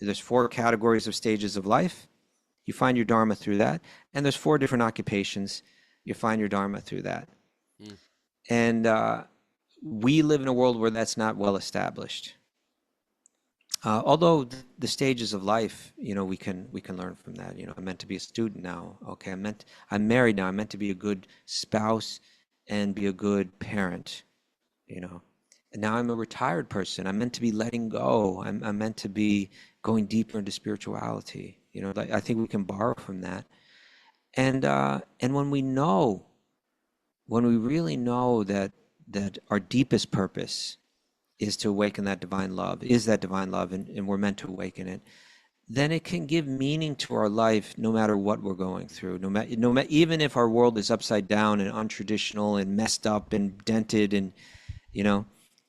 There's 4 categories of stages of life. You find your Dharma through that. And there's 4 different occupations. You find your Dharma through that. Mm. And we live in a world where that's not well established. Although the stages of life, we can learn from that. I'm meant to be a student now. Okay, I'm married now. I'm meant to be a good spouse and be a good parent. And now I'm a retired person. I'm meant to be letting go. I'm meant to be going deeper into spirituality. I think we can borrow from that. And when we really know that our deepest purpose is to awaken that divine love, and we're meant to awaken it, then it can give meaning to our life no matter what we're going through. Even if our world is upside down and untraditional and messed up and dented, and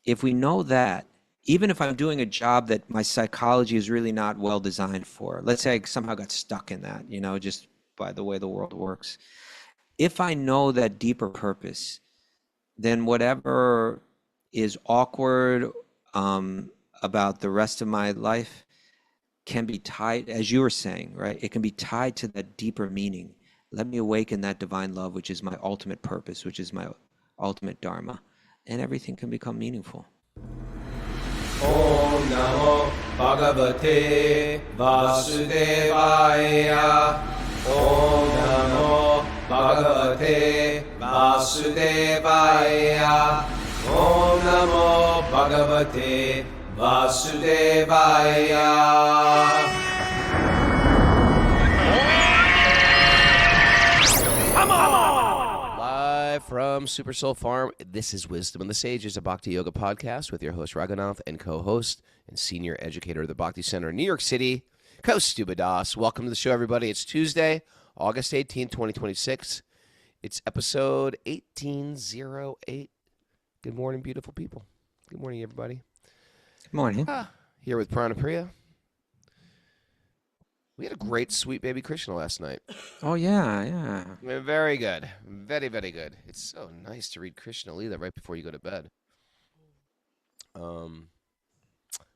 if we know that, even if I'm doing a job that my psychology is really not well designed for, let's say I somehow got stuck in that, just by the way the world works. If I know that deeper purpose, then whatever is awkward about the rest of my life can be tied, as you were saying, right? It can be tied to that deeper meaning. Let me awaken that divine love, which is my ultimate purpose, which is my ultimate Dharma, and everything can become meaningful. Om Namo Bhagavate Vasudevaya. Om Namo Bhagavate Vasudevaya. Om Namo Bhagavate Vasudevaya. Live from Super Soul Farm, this is Wisdom and the Sages, a Bhakti Yoga podcast with your host Raghunath and co-host and senior educator of the Bhakti Center in New York City, Kaustubha Das. Welcome to the show, everybody. It's Tuesday, August 18th, 2026. It's episode 1808. Good morning, beautiful people. Good morning, everybody. Good morning. Here with Pranapriya. We had a great Sweet Baby Krishna last night. Oh, yeah. Very good. Very, very good. It's so nice to read Krishna Lila right before you go to bed.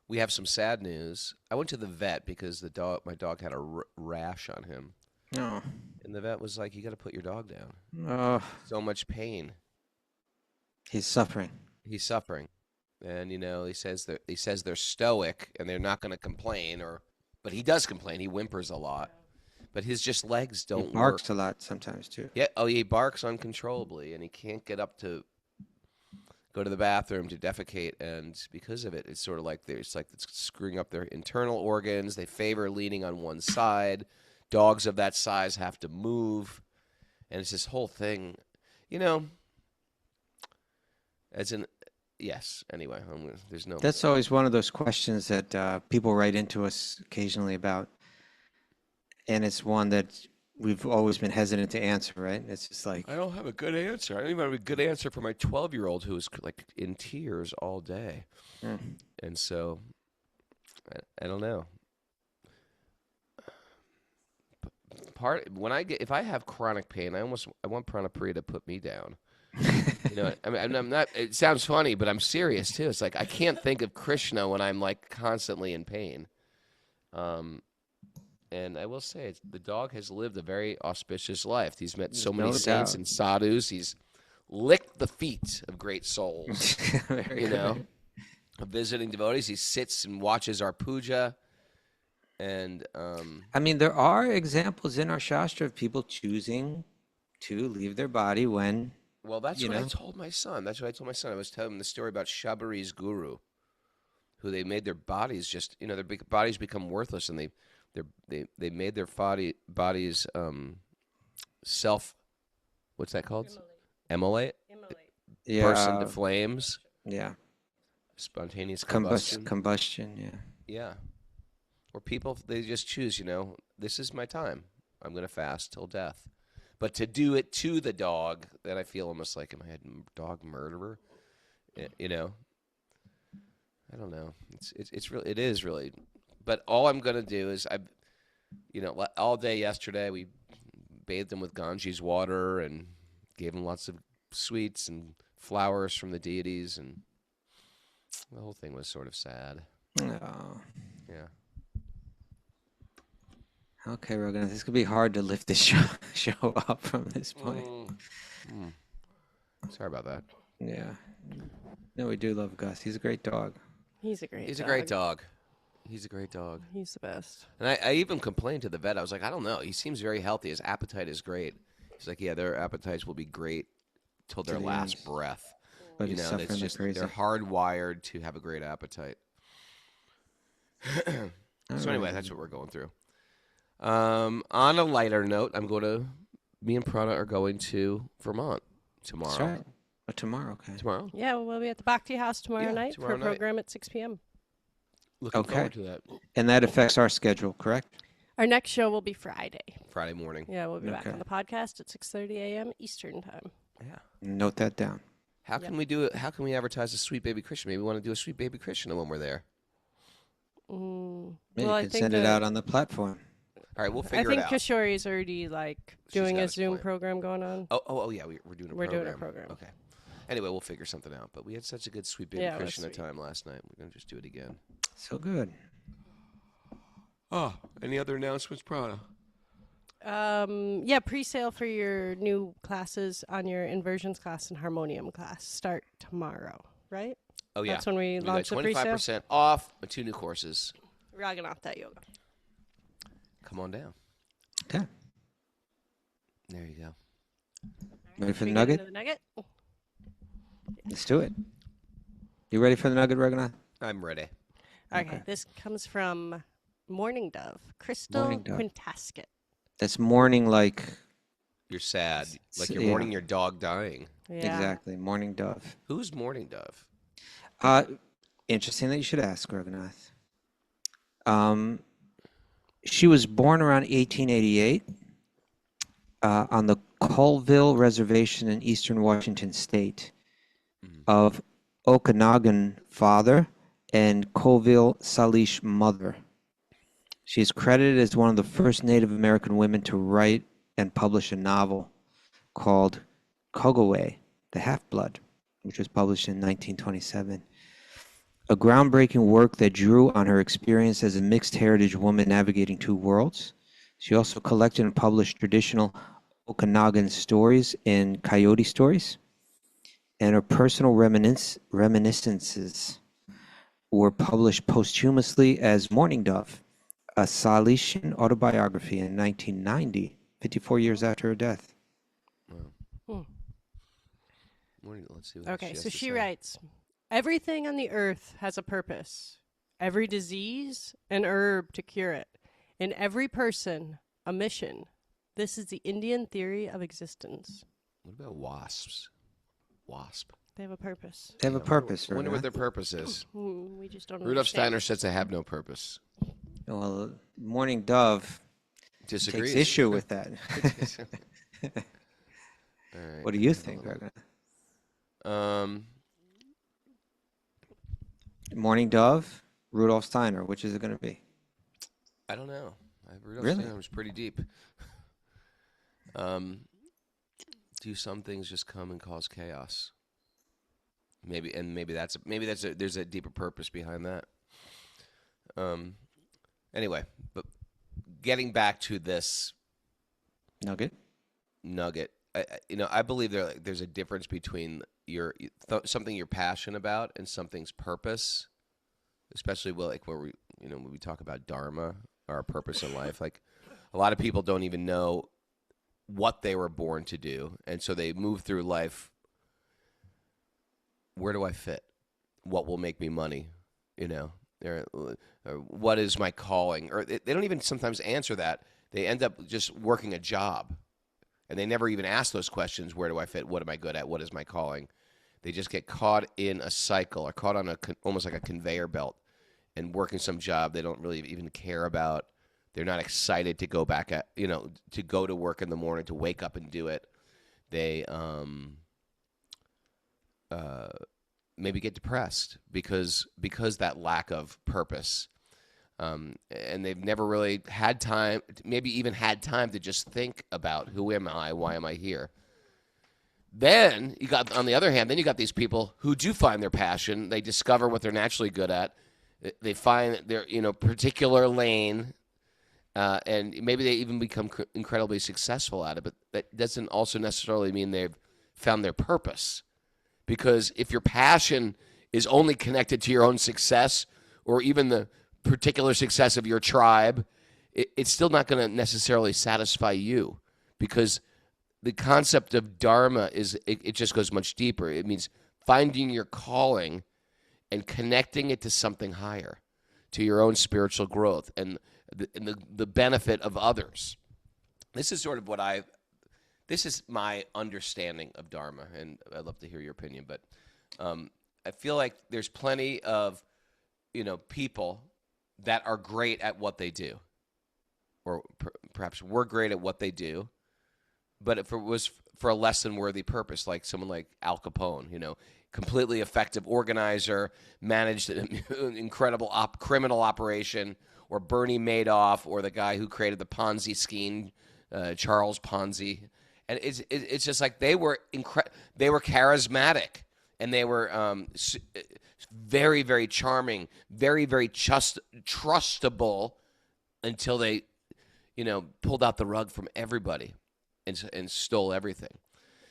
We have some sad news. I went to the vet because my dog had a rash on him. Oh. And the vet was like, you got to put your dog down. Oh. So much pain. He's suffering. And, he says they're stoic and they're not going to complain, but he does complain. He whimpers a lot. But his just legs don't work. He barks a lot sometimes, too. Yeah. Oh, he barks uncontrollably, and he can't get up to go to the bathroom to defecate. And because of it, it's sort of like it's screwing up their internal organs. They favor leaning on one side. Dogs of that size have to move. And it's this whole thing, yes. Anyway, there's no. That's always one of those questions that people write into us occasionally about. And it's one that we've always been hesitant to answer, right? It's just like, I don't have a good answer. I don't even have a good answer for my 12-year-old who is like in tears all day. And so, I don't know. If I have chronic pain, I want Pranapriya to put me down. I'm not. It sounds funny, but I'm serious too. It's like I can't think of Krishna when I'm like constantly in pain. And I will say, the dog has lived a very auspicious life. He's met so many saints and sadhus. He's licked the feet of great souls. Of visiting devotees. He sits and watches our puja. And there are examples in our Shastra of people choosing to leave their body when. Well, that's what I told my son. I was telling him the story about Shabari's guru, who they made their bodies just, their bodies become worthless, and they made their bodies self, what's that called? Immolate. Yeah. Burst into flames. Yeah. Spontaneous combustion. Combustion, yeah. Yeah. Or people, they just choose, this is my time. I'm going to fast till death. But to do it to the dog, then I feel almost like, am I a dog murderer? I don't know. It is really. But all I'm gonna do is all day yesterday we bathed them with Ganges water and gave them lots of sweets and flowers from the deities, and the whole thing was sort of sad. Oh. Yeah. Okay, Raghunath, this could be hard to lift this show up from this point. Sorry about that. Yeah. No, we do love Gus. He's a great dog. He's a great He's dog. a great dog. He's a great dog. He's the best. And I even complained to the vet. I was like, I don't know. He seems very healthy. His appetite is great. He's like, yeah, their appetites will be great till their the last end. breath. But You he's know, suffering it's like just crazy. they're hardwired to have a great appetite. So anyway, that's what we're going through. On a lighter note, me and Prana are going to Vermont tomorrow. That's right. Oh, tomorrow, okay. Tomorrow? Yeah, we'll be at the Bhakti House tomorrow Yeah, night tomorrow for a night. program at 6 p.m. Looking Okay. forward to that. And that affects our schedule, correct? Our next show will be Friday. Friday morning. Yeah, we'll be back Okay. on the podcast at 6:30 a.m. Eastern time. Yeah. Note that down. How can we do it? How can we advertise a Sweet Baby Krishna? Maybe we want to do a Sweet Baby Krishna when we're there. Mm. Maybe Well, you I can think send it that- out on the platform. All right, we'll I figure think it out. Kishori's already doing got a a Zoom plan. program going on. Oh, yeah, we're doing a We're program. doing a program. Okay. Anyway, we'll figure something out. But we had such a good Sweet Baby Yeah, it was Krishna sweet. time last night. We're going to just do it again. So good. Oh, any other announcements, Prana? Yeah, pre-sale for your new classes on your inversions class and harmonium class start tomorrow, right? Oh, yeah. That's when we got launch the pre-sale. 25% off on 2 new courses. Raghunath Yoga. Come on down. Okay. There you go. Ready for Should the we get nugget? into the nugget? Let's do it. You ready for the nugget, Raghunath? I'm ready. Okay, this comes from Mourning Dove, Crystal Mourning Dove. Quintasket. That's mourning like You're sad. Like you're yeah. mourning your dog dying. Yeah. exactly mourning dove. Who's Mourning Dove? Interesting that you should ask, Raghunath. She was born around 1888 on the Colville Reservation in eastern Washington State of Okanagan father and Colville Salish mother. She is credited as one of the first Native American women to write and publish a novel called Kogaway, the Half-Blood, which was published in 1927. A groundbreaking work that drew on her experience as a mixed heritage woman navigating two worlds. She also collected and published traditional Okanagan stories and coyote stories. And her personal reminiscences were published posthumously as Mourning Dove, a Salishan autobiography in 1990, 54 years after her death. Let's see what Okay, has so to she say. writes, everything on the earth has a purpose. Every disease, an herb to cure it. In every person, a mission. This is the Indian theory of existence. What about wasps? Wasp. They have a purpose. They have a purpose, I wonder what Raghunath. their purpose is. We just don't Rudolf understand. Steiner says they have no purpose. Well, Mourning Dove Disagrees. takes issue with that. All right. What do you think, Raghunath? Mourning Dove, Rudolf Steiner, which is it going to be? I don't know. Rudolf Really? Steiner was pretty deep. Do some things just come and cause chaos? Maybe there's a deeper purpose behind that. Anyway, but getting back to this Nugget? nugget, I believe there's a difference between something you're passionate about and something's purpose, especially when we talk about Dharma, our purpose in life. Like a lot of people don't even know what they were born to do, and so they move through life. Where do I fit? What will make me money? Or what is my calling? Or they don't even sometimes answer that. They end up just working a job. And they never even ask those questions. Where do I fit? What am I good at? What is my calling? They just get caught in a cycle or caught on almost like a conveyor belt and working some job they don't really even care about. They're not excited to go back to go to work in the morning, to wake up and do it. They maybe get depressed because that lack of purpose. And they've never really had time, maybe even had time to just think about who am I, why am I here? Then on the other hand, you got these people who do find their passion. They discover what they're naturally good at. They find their particular lane, and maybe they even become incredibly successful at it. But that doesn't also necessarily mean they've found their purpose. Because if your passion is only connected to your own success or even the particular success of your tribe, it's still not going to necessarily satisfy you, because the concept of Dharma it just goes much deeper. It means finding your calling and connecting it to something higher, to your own spiritual growth and the benefit of others. This is sort of this is my understanding of Dharma, and I'd love to hear your opinion. But I feel like there's plenty of, people that are great at what they do, or perhaps we're great at what they do. But if it was for a less than worthy purpose, like someone like Al Capone, completely effective organizer, managed an incredible criminal operation, or Bernie Madoff, or the guy who created the Ponzi scheme, Charles Ponzi. And it's just like they were charismatic, and they were very, very charming, very, very trustable, until they, pulled out the rug from everybody and stole everything.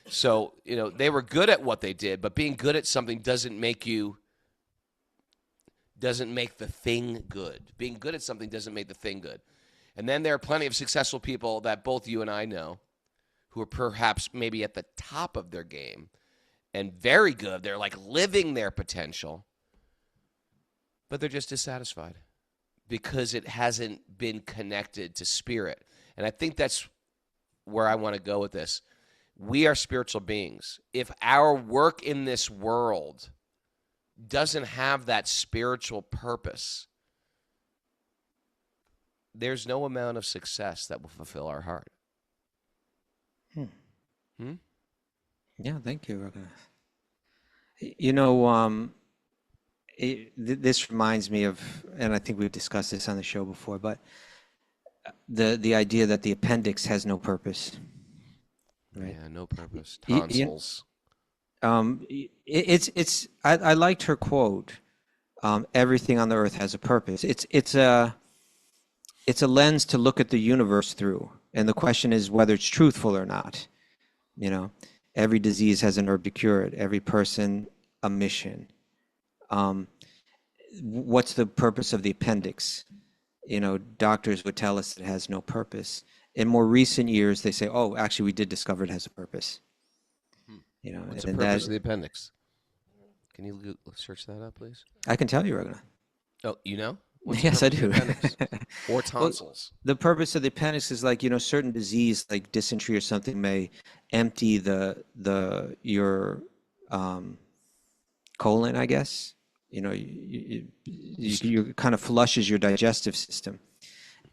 So, they were good at what they did, but being good at something doesn't make the thing good. Being good at something doesn't make the thing good. And then there are plenty of successful people that both you and I know who are perhaps maybe at the top of their game and very good. They're like living their potential, but they're just dissatisfied because it hasn't been connected to spirit. And I think that's where I want to go with this. We are spiritual beings. If our work in this world doesn't have that spiritual purpose, there's no amount of success that will fulfill our heart. Yeah, thank you, Raghunath. This reminds me of, and I think we've discussed this on the show before, but the idea that the appendix has no purpose. Right? Yeah, no purpose. Tonsils. I liked her quote. Everything on the earth has a purpose. It's a lens to look at the universe through, and the question is whether it's truthful or not. Every disease has an herb to cure it. Every person a mission. What's the purpose of the appendix? Doctors would tell us it has no purpose. In more recent years, they say, "Oh, actually, we did discover it has a purpose." What's the purpose of the appendix? Can you search that up, please? I can tell you, Raghunath. Oh, you know? Yes, I do. Or tonsils. Well, the purpose of the appendix is like, certain disease like dysentery or something may empty your colon, I guess. You kind of flushes your digestive system,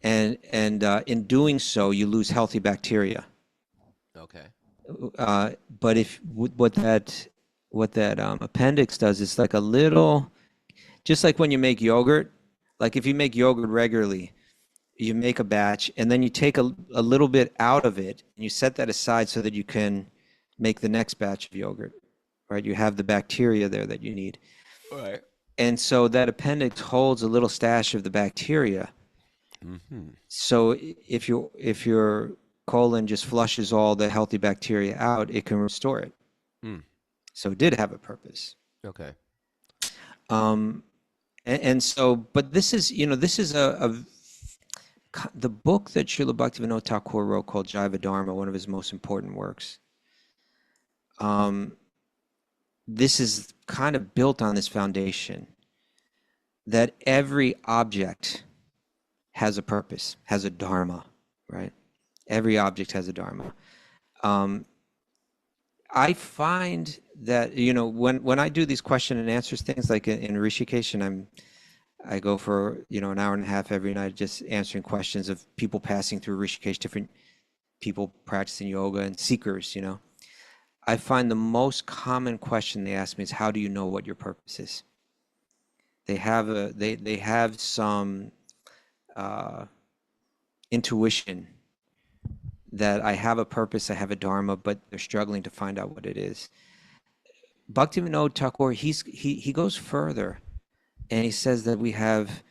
and in doing so, you lose healthy bacteria. Okay. But what that appendix does is like a little, just like when you make yogurt. Like if you make yogurt regularly, you make a batch and then you take a little bit out of it and you set that aside so that you can make the next batch of yogurt, right? You have the bacteria there that you need. Right. And so that appendix holds a little stash of the bacteria. Mm-hmm. So if your colon just flushes all the healthy bacteria out, it can restore it. Mm. So it did have a purpose. Okay. And so, but this is the book that Srila Bhaktivinoda Thakur wrote called Jaiva Dharma, one of his most important works. This is kind of built on this foundation that every object has a purpose, has a dharma, right? Every object has a dharma. I find that, when I do these question and answers things, like in Rishikesh, and I go for, an hour and a half every night just answering questions of people passing through Rishikesh, different people practicing yoga and seekers, I find the most common question they ask me is, how do you know what your purpose is? They have some intuition that I have a purpose, I have a dharma, but they're struggling to find out what it is. Bhaktivinoda Thakur, he goes further, and he says that we have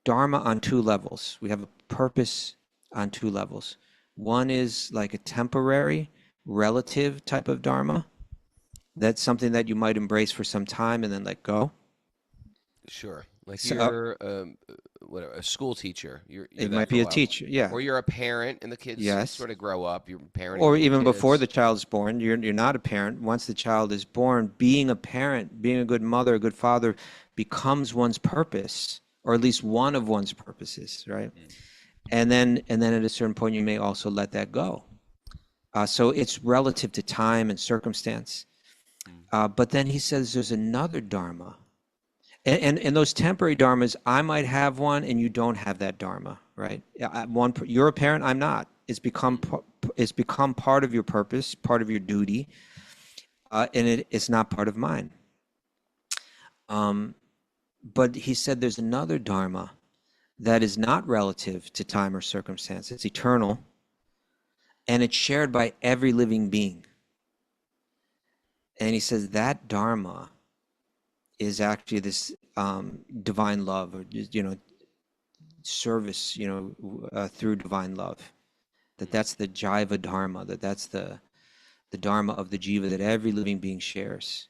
Dharma on two levels. We have a purpose on two levels. One is like a temporary, relative type of Dharma. That's something that you might embrace for some time and then let go. Sure. Like So, you're a school teacher. You're it that might for a be a while. teacher, yeah. Or you're a parent and the kids Yes. sort of grow up. You're parenting Or your even before kids. the child is born, you're not a parent. Once the child is born, being a parent, being a good mother, a good father becomes one's purpose, or at least one of one's purposes, right? And then at a certain point, you may also let that go. So it's relative to time and circumstance. But then he says there's another Dharma. And those temporary dharmas, I might have one and you don't have that dharma, right? You're a parent, I'm not. It's become part of your purpose, part of your duty, and it's not part of mine. But he said there's another dharma that is not relative to time or circumstance. It's eternal, and it's shared by every living being. And he says that dharma is actually this divine love, or service, through divine love. That's the Jiva Dharma. That's the Dharma of the Jiva that every living being shares.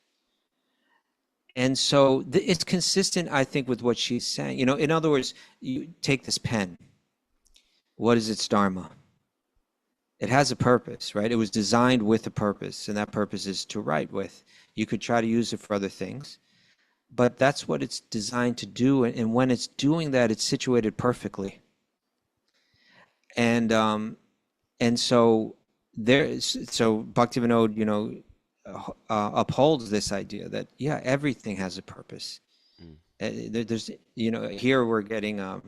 And so it's consistent, I think, with what she's saying. In other words, you take this pen. What is its Dharma? It has a purpose, right? It was designed with a purpose, and that purpose is to write with. You could try to use it for other things, but that's what it's designed to do. And when it's doing that, it's situated perfectly. And so Bhaktivinoda, upholds this idea that everything has a purpose. There's here we're getting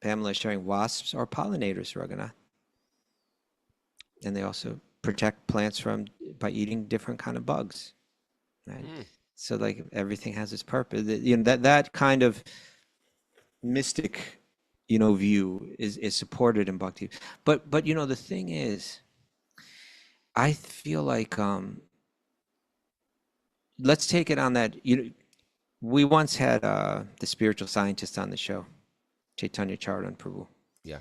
Pamela sharing wasps are pollinators, Raghunath, and they also protect plants by eating different kind of bugs, right? So like everything has its purpose. That kind of mystic view is supported in Bhakti. But the thing is, I feel like let's take it on that. We once had the spiritual scientist on the show, Chaitanya Charan Prabhu, Yeah.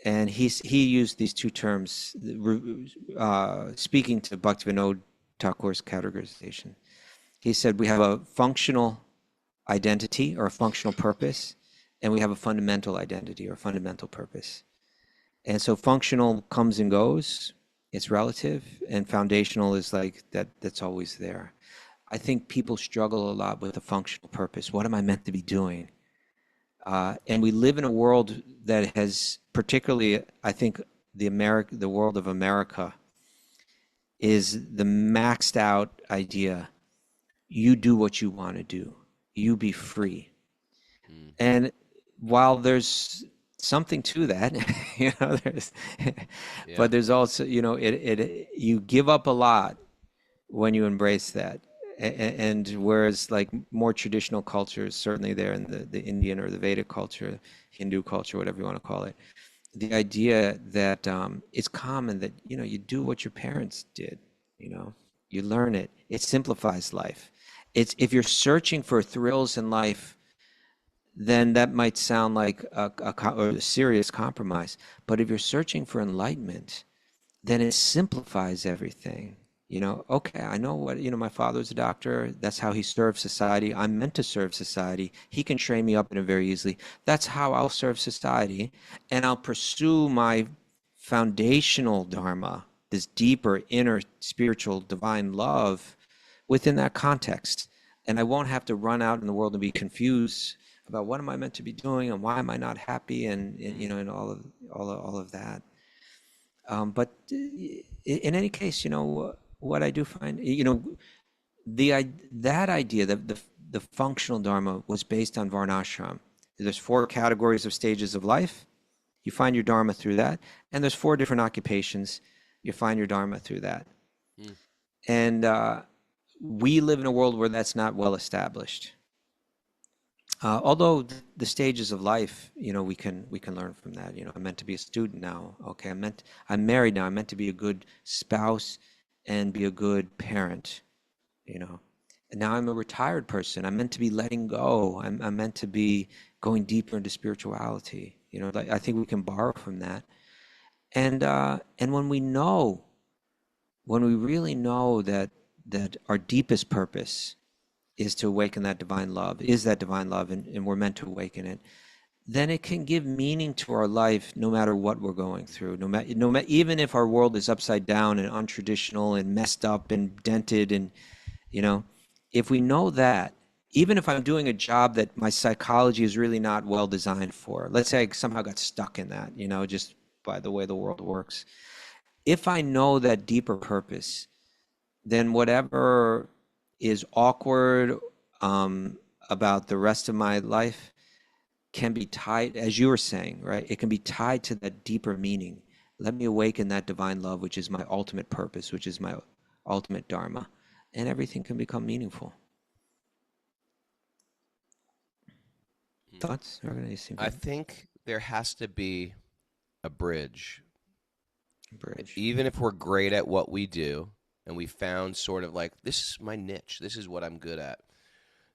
and he used these two terms, speaking to Bhaktivinoda Thakur's categorization. He said we have a functional identity or a functional purpose, and we have a fundamental identity or fundamental purpose. And so functional comes and goes, it's relative, and foundational is like that's always there. I think people struggle a lot with a functional purpose. What am I meant to be doing? And we live in a world that has, particularly, I think, the world of America is the maxed out idea. You do what you want to do. You be free. And while there's something to that, but there's also, you give up a lot when you embrace that. And whereas like more traditional cultures, certainly there in the Indian or the Vedic culture, Hindu culture, whatever you want to call it, the idea that it's common that, you do what your parents did, you learn it. It simplifies life. If you're searching for thrills in life, then that might sound like a serious compromise. But if you're searching for enlightenment, then it simplifies everything. Okay, I know what, my father's a doctor. That's how he serves society. I'm meant to serve society. He can train me up in it very easily. That's how I'll serve society. And I'll pursue my foundational dharma, this deeper inner spiritual divine love within that context. And I won't have to run out in the world and be confused about what am I meant to be doing and why am I not happy and all of that. But in any case, what I do find, that idea that the functional dharma was based on varnashram. There's 4 categories of stages of life. You find your dharma through that, and there's 4 different occupations. You find your dharma through that. And we live in a world where that's not well established. Although the stages of life, we can learn from that. I'm meant to be a student now. Okay, I'm married now. I'm meant to be a good spouse and be a good parent. And now I'm a retired person. I'm meant to be letting go. I'm meant to be going deeper into spirituality. You know, I think we can borrow from that. And when we really know that our deepest purpose is to awaken that divine love, and we're meant to awaken it, then it can give meaning to our life no matter what we're going through. Even if our world is upside down and untraditional and messed up and dented, and you know, if we know that, even if I'm doing a job that my psychology is really not well designed for, let's say I somehow got stuck in that, you know, just by the way the world works. If I know that deeper purpose, then whatever is awkward about the rest of my life can be tied, as you were saying, right? It can be tied to that deeper meaning. Let me awaken that divine love, which is my ultimate purpose, which is my ultimate Dharma, and everything can become meaningful. Thoughts? I think there has to be a bridge. Even if we're great at what we do, and we found sort of like, this is my niche, this is what I'm good at,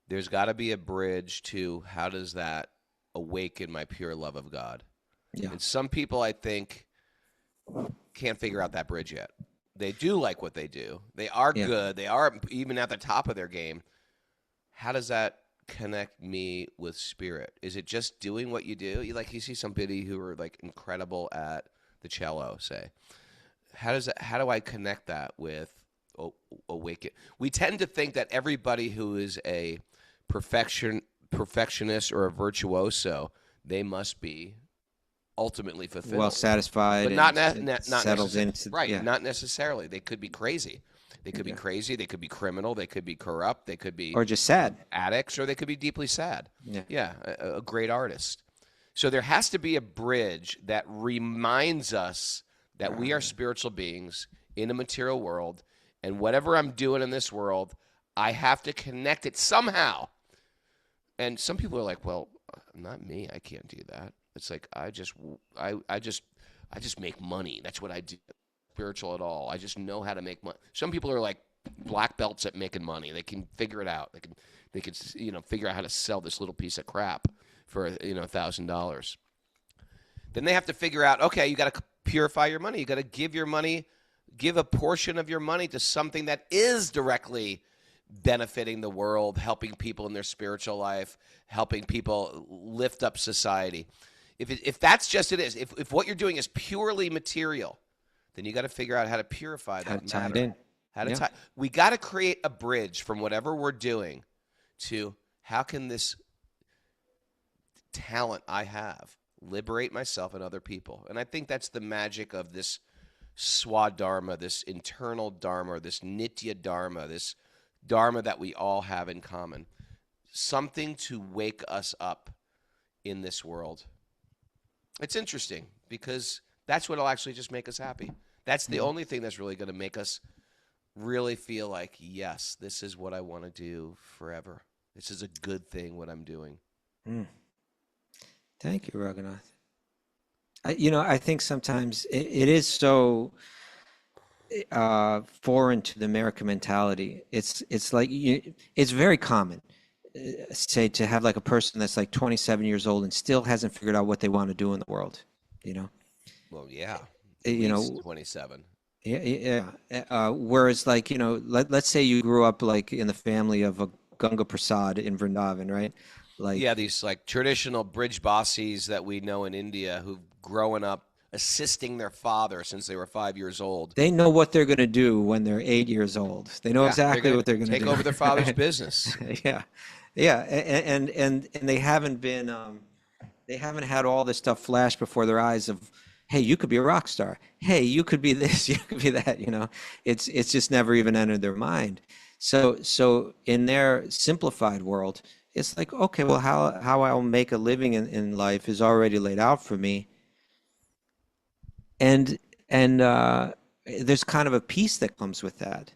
there's got to be a bridge to how does that awaken my pure love of God. Yeah. And some people, I think, can't figure out that bridge yet. They do like what they do. They are good. They are even at the top of their game. How does that connect me with spirit? Is it just doing what you do? You see somebody who are like incredible at the cello, say. How do I connect that with awaken? We tend to think that everybody who is a perfectionist or a virtuoso, they must be ultimately fulfilled, well satisfied, but not settled into right. Yeah. Not necessarily. They could be crazy. They could be crazy. They could be criminal. They could be corrupt. They could be just sad addicts, or they could be deeply sad. A great artist. So there has to be a bridge that reminds us that we are spiritual beings in a material world, and whatever I'm doing in this world, I have to connect it somehow. And some people are like, well, not me. I can't do that. It's like, I just make money. That's what I do. Spiritual at all. I just know how to make money. Some people are like black belts at making money. They can figure it out. They can figure out how to sell this little piece of crap for $1,000. Then they have to figure out, okay, you got to purify your money. You got to give a portion of your money to something that is directly benefiting the world, helping people in their spiritual life, helping people lift up society. If that's just it is, if what you're doing is purely material, then you got to figure out how to purify that matter. We got to create a bridge from whatever we're doing to how can this talent I have liberate myself and other people. And I think that's the magic of this swadharma, this internal dharma, this nitya dharma, this dharma that we all have in common. Something to wake us up in this world. It's interesting because that's what will actually just make us happy. That's the only thing that's really going to make us really feel like, yes, this is what I want to do forever. This is a good thing, what I'm doing. Thank you, Raghunath. I think sometimes it is so foreign to the American mentality. It's like it's very common, say, to have like a person that's like 27 years old and still hasn't figured out what they want to do in the world. Well, yeah. 27. Yeah. Whereas, like, let's say you grew up like in the family of a Ganga Prasad in Vrindavan, right? Like, these like traditional bridge bosses that we know in India who've grown up assisting their father since they were 5 years old. They know what they're going to do when they're 8 years old. They know exactly what they're going to do. Take over their father's business. Yeah, and they haven't been, they haven't had all this stuff flash before their eyes of, hey, you could be a rock star. Hey, you could be this, you could be that. It's just never even entered their mind. So in their simplified world, it's like, okay, well, how I'll make a living in life is already laid out for me. And there's kind of a peace that comes with that,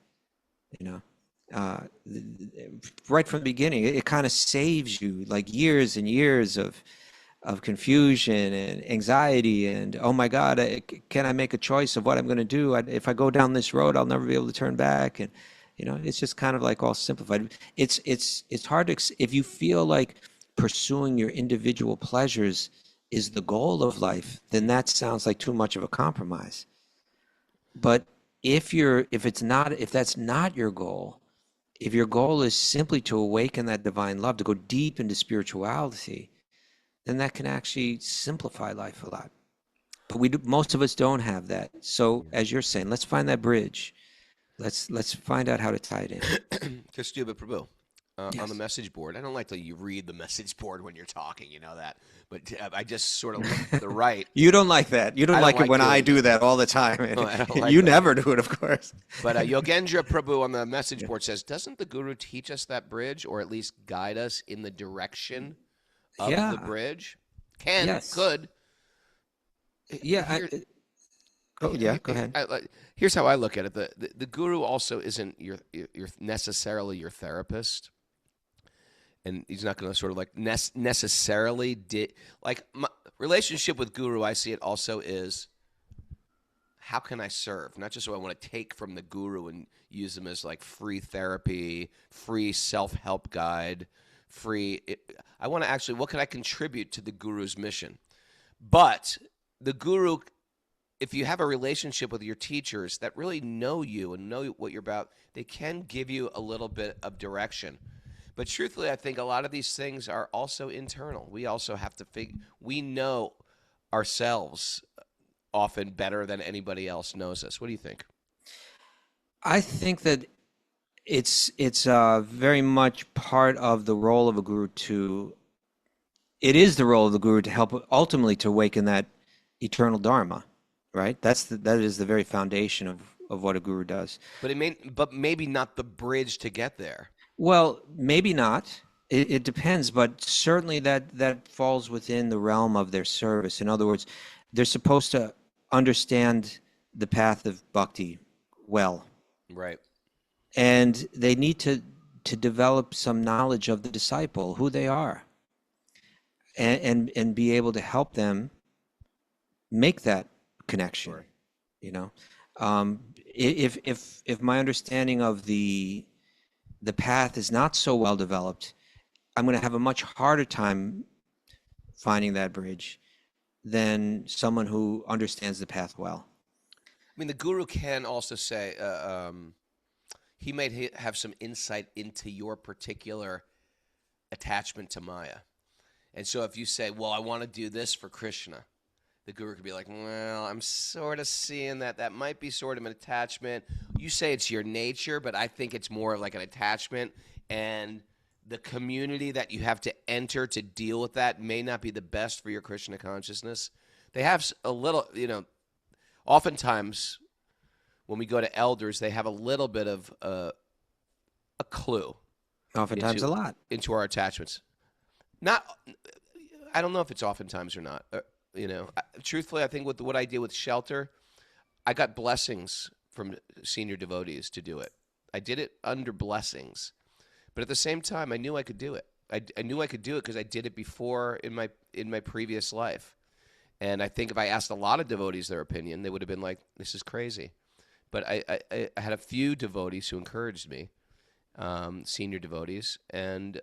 right from the beginning. It kind of saves you like years and years of confusion and anxiety and, oh my God, can I make a choice of what I'm going to do? If I go down this road, I'll never be able to turn back. You know, it's just kind of like all simplified. It's hard to if you feel like pursuing your individual pleasures is the goal of life, then that sounds like too much of a compromise. But if that's not your goal, if your goal is simply to awaken that divine love, to go deep into spirituality, then that can actually simplify life a lot. But most of us don't have that. So as you're saying, let's find that bridge. Let's find out how to tie it in. Kaustubha Prabhu, on Yes. the message board. I don't like that you read the message board when you're talking, you know that. But I just sort of look to the right. You don't like that. You don't I don't like it like when I doing do that all the time. No, I don't like You that. never do it, of course. But Yogendra Prabhu on the message board says, doesn't the Guru teach us that bridge, or at least guide us in the direction of Yeah. the bridge? Can, Yes. could. Yeah. Here- Go ahead. Here's how I look at it. The Guru also isn't your necessarily your therapist. And he's not going to sort of like necessarily like my relationship with Guru. I see it also is, how can I serve? Not just what I want to take from the Guru and use them as like free therapy, free self-help guide, I want to actually, what can I contribute to the Guru's mission? But the Guru, if you have a relationship with your teachers that really know you and know what you're about, they can give you a little bit of direction. But truthfully, I think a lot of these things are also internal. We also have to we know ourselves often better than anybody else knows us. What do you think? I think that it's very much part of the role of a guru it is the role of the guru to help ultimately to awaken that eternal Dharma, right? That is the very foundation of what a guru does. But maybe not the bridge to get there. Well, maybe not. It depends, but certainly that falls within the realm of their service. In other words, they're supposed to understand the path of bhakti well. Right. And they need to develop some knowledge of the disciple, who they are, and be able to help them make that connection. Right. You know, if my understanding of the path is not so well developed, I'm going to have a much harder time finding that bridge than someone who understands the path well. I mean, the Guru can also say, he may have some insight into your particular attachment to Maya. And so if you say, well, I want to do this for Krishna, the Guru could be like, well, I'm sort of seeing that might be sort of an attachment. You say it's your nature, but I think it's more of like an attachment. And the community that you have to enter to deal with that may not be the best for your Krishna consciousness. They have a little, oftentimes when we go to elders, they have a little bit of a clue. Oftentimes a lot. Into our attachments. I don't know if it's oftentimes or not. Truthfully, I think with what I did with shelter, I got blessings from senior devotees to do it. I did it under blessings. But at the same time, I knew I could do it. I knew I could do it because I did it before in my previous life. And I think if I asked a lot of devotees their opinion, they would have been like, this is crazy. But I had a few devotees who encouraged me, senior devotees, and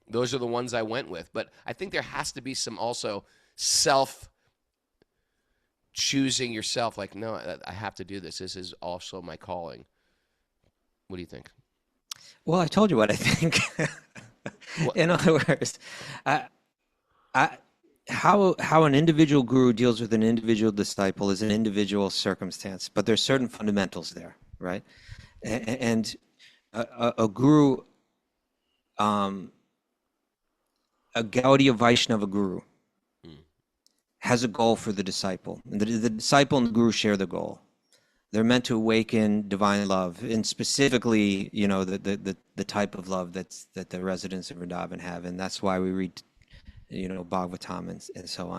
those are the ones I went with. But I think there has to be some also choosing yourself, like, no, I have to do this. This is also my calling. What do you think? Well, I told you what I think. In other words, how an individual guru deals with an individual disciple is an individual circumstance, but there's certain fundamentals there, right? And a guru, a Gaudiya Vaishnava guru, has a goal for the disciple. And the disciple and the guru share the goal. They're meant to awaken divine love, and specifically, the type of love that the residents of Vrindavan have, and that's why we read, Bhagavatam and so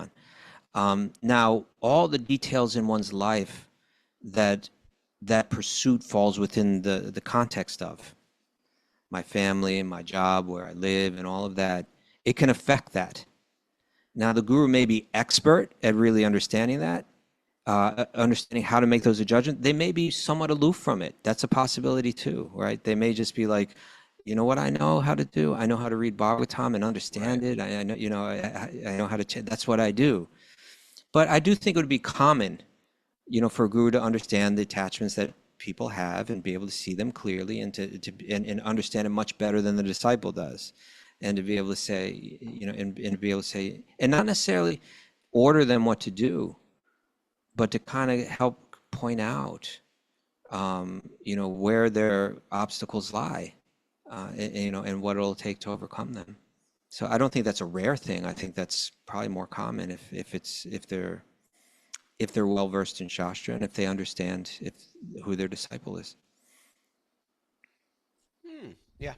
on. Now, all the details in one's life that pursuit falls within the context of my family and my job, where I live, and all of that, it can affect that. Now, the guru may be expert at really understanding that, understanding how to make those adjustments. They may be somewhat aloof from it. That's a possibility too, right? They may just be like, you know what I know how to do? I know how to read Bhagavatam and understand it. I know, I know how to, that's what I do. But I do think it would be common, for a guru to understand the attachments that people have and be able to see them clearly and and understand it much better than the disciple does. And to be able to say, and be able to say, and not necessarily order them what to do, but to kind of help point out, where their obstacles lie, and what it'll take to overcome them. So I don't think that's a rare thing. I think that's probably more common if they're well versed in Shastra and if they understand who their disciple is. Yeah.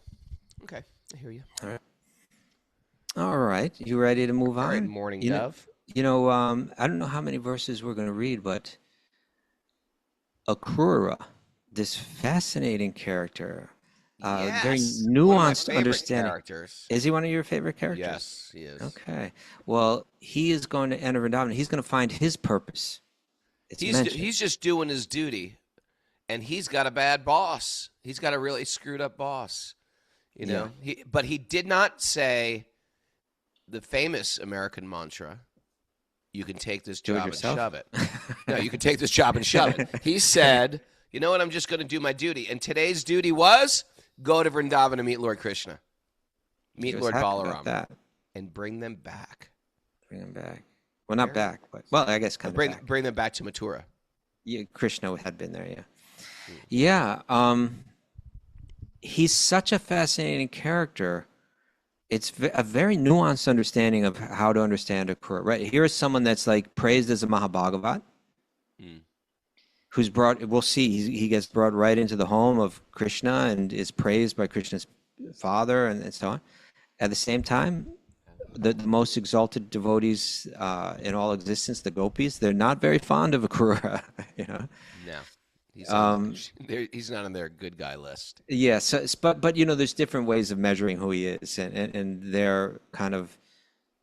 Okay. I hear you. All right. All right. You ready to move on? All right, Mourning Dove. I don't know how many verses we're going to read, but Akrūra, this fascinating character, very Yes. nuanced One of my favorite understanding. characters. Is he one of your favorite characters? Yes, he is. Okay. Well, he is going to enter Vrindavan. He's going to find his purpose. He's just doing his duty, and he's got a bad boss. He's got a really screwed up boss. But he did not say the famous American mantra, "You can take this job and shove it." No, you can take this job and shove it. He said, "You know what? I'm just going to do my duty." And today's duty was go to Vrindavan and meet Lord Krishna, meet Lord Balaram, and bring them back. Bring them back. Well, not back, but I guess kind of back. Bring them back to Mathura. Yeah, Krishna had been there. Yeah. Yeah. He's such a fascinating character. It's a very nuanced understanding of how to understand Akrūra. Right here is someone that's like praised as a Mahabhagavat, who's brought. We'll see. He gets brought right into the home of Krishna and is praised by Krishna's father and so on. At the same time, the most exalted devotees in all existence, the gopis, they're not very fond of Akrūra. No. He's not on their good guy list. Yes, but there's different ways of measuring who he is, and they're kind of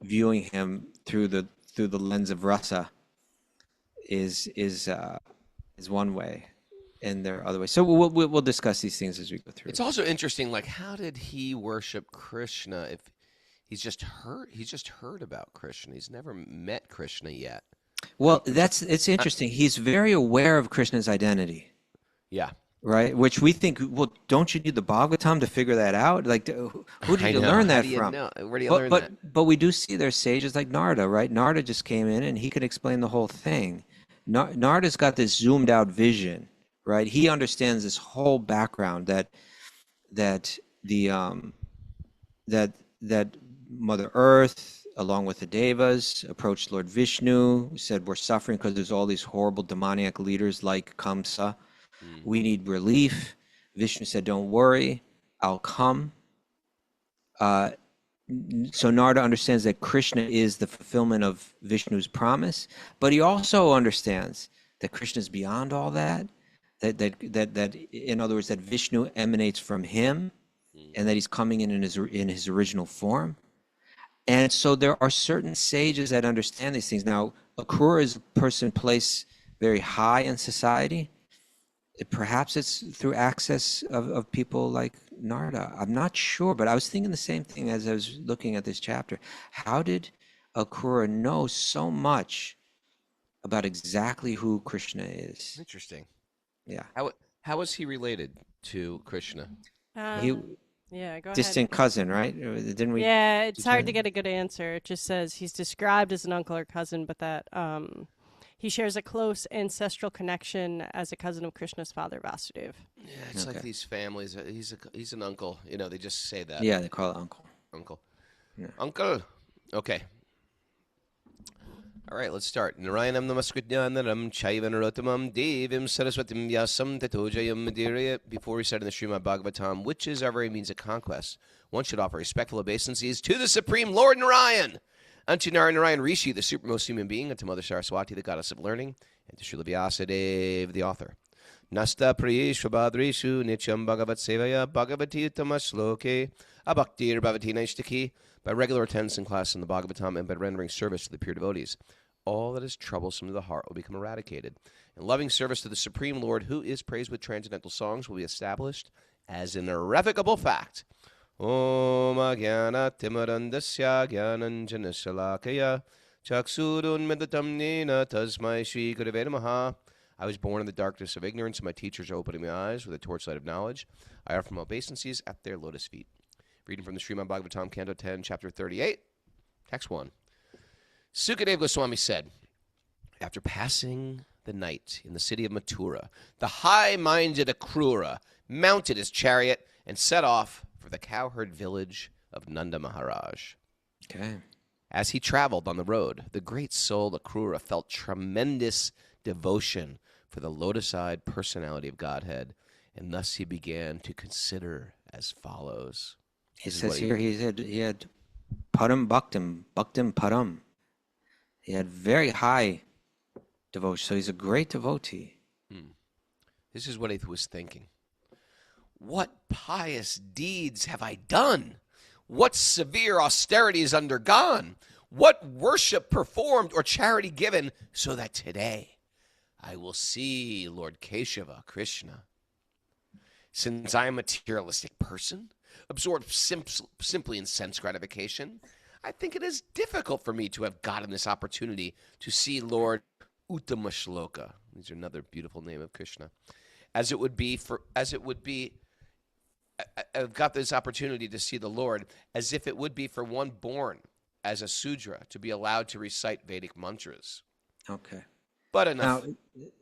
viewing him through the lens of rasa is one way, and there are other ways. So we'll discuss these things as we go through. It's also interesting, like, how did he worship Krishna if he's just heard about Krishna? He's never met Krishna yet. Well, it's interesting. He's very aware of Krishna's identity. Yeah. Right? Which we think, well, don't you need the Bhagavatam to figure that out? Like, who did you learn that from? Where do you learn that? But we do see there's sages like Narada, right? Narada just came in and he could explain the whole thing. Narada's got this zoomed out vision, right? He understands this whole background that Mother Earth, along with the Devas, approached Lord Vishnu, said, we're suffering because there's all these horrible demoniac leaders like Kamsa. We need relief. Vishnu said, don't worry, I'll come. So Narada understands that Krishna is the fulfillment of Vishnu's promise, but he also understands that Krishna is beyond all that, that in other words, that Vishnu emanates from him, and that he's coming in his original form. And so there are certain sages that understand these things. Now, Akrūra is a person placed very high in society. Perhaps it's through access of people like Narada. I'm not sure, but I was thinking the same thing as I was looking at this chapter. How did Akrūra know so much about exactly who Krishna is? Interesting. Yeah. How was he related to Krishna? Yeah, go distant ahead. cousin, right? Didn't we? Yeah, it's hard to get a good answer. It just says he's described as an uncle or cousin, but that he shares a close ancestral connection as a cousin of Krishna's father, Vasudeva. Yeah, it's like these families. He's an uncle. They just say that. Yeah, they call it uncle. Uncle. Yeah. Uncle. Okay. All right, let's start. Narayanam namaskrityananam chaivanarottamam devim saraswatim yasam tatojayam madhiraya. Before we start in the Srimad Bhagavatam, which is our very means of conquest, one should offer respectful obeisances to the Supreme Lord Narayan, unto Narayan Rishi, the supremmost human being, unto Mother Saraswati, the goddess of learning, and to Srila Vyasadeva, the author. Nasta priyeshva badreshu nityam bhagavat sevaya bhagavati tamasloke abhaktir bhavati naishtaki. By regular attendance in class in the Bhagavatam and by rendering service to the pure devotees, all that is troublesome to the heart will become eradicated. And loving service to the Supreme Lord, who is praised with transcendental songs, will be established as an irrevocable fact. Om Agyana Timarandasya Gyananjana Shalakaya Chaksurun Medatam Nina Tasmai Shri Gurave Namaha. I was born in the darkness of ignorance, and my teachers are opening my eyes with a torchlight of knowledge. I offer my obeisances at their lotus feet. Reading from the Srimad Bhagavatam, Canto 10, Chapter 38, Text 1. Sukadeva Goswami said, after passing the night in the city of Mathura, the high-minded Akrūra mounted his chariot and set off for the cowherd village of Nanda Maharaj. Okay. As he traveled on the road, the great soul Akrūra felt tremendous devotion for the lotus-eyed personality of Godhead, and thus he began to consider as follows. It says here he had param bhaktim param. He had very high devotion, so he's a great devotee. This is what he was thinking. What pious deeds have I done? What severe austerities undergone? What worship performed or charity given, so that today I will see Lord Keshava, Krishna? Since I am a materialistic person, absorbed simply in sense gratification, I think it is difficult for me to have gotten this opportunity to see Lord Uttamashloka. These are another beautiful name of Krishna. I've got this opportunity to see the Lord as if it would be for one born as a Sudra to be allowed to recite Vedic mantras. Okay. But enough. Now,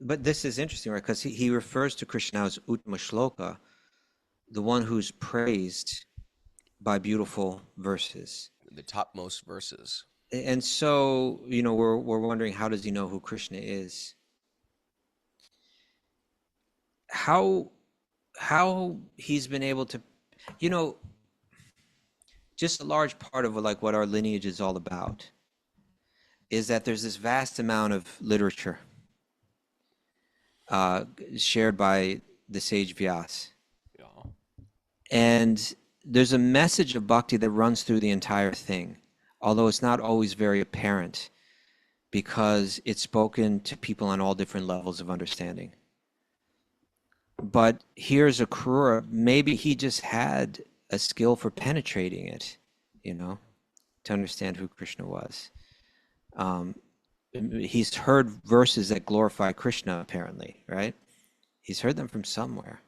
but this is interesting, right? Because he refers to Krishna as Uttamashloka, the one who's praised by beautiful verses. The topmost verses. And so, we're wondering, how does he know who Krishna is? How he's been able to, just a large part of what our lineage is all about is that there's this vast amount of literature shared by the sage Vyas. Yeah. And there's a message of bhakti that runs through the entire thing, although it's not always very apparent because it's spoken to people on all different levels of understanding. But here's Akrūra, maybe he just had a skill for penetrating it, to understand who Krishna was. He's heard verses that glorify Krishna, apparently, right? He's heard them from somewhere.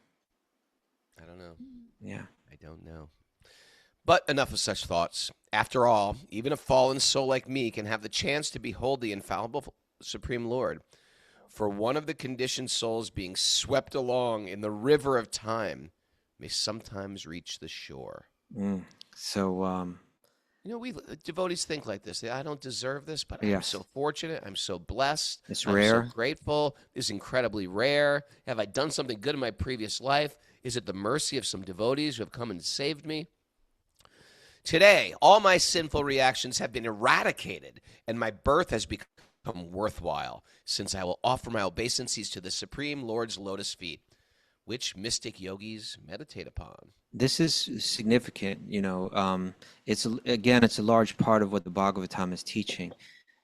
I don't know. Yeah. I don't know. But enough of such thoughts. After all, even a fallen soul like me can have the chance to behold the infallible Supreme Lord. For one of the conditioned souls being swept along in the river of time may sometimes reach the shore. So, we devotees think like this. I don't deserve this, but I'm Yes. so fortunate. I'm so blessed. It's I'm rare. so grateful. It's incredibly rare. Have I done something good in my previous life? Is it the mercy of some devotees who have come and saved me? Today, all my sinful reactions have been eradicated, and my birth has become worthwhile, since I will offer my obeisances to the Supreme Lord's lotus feet, which mystic yogis meditate upon. this is significant, it's a large part of what the Bhagavatam is teaching.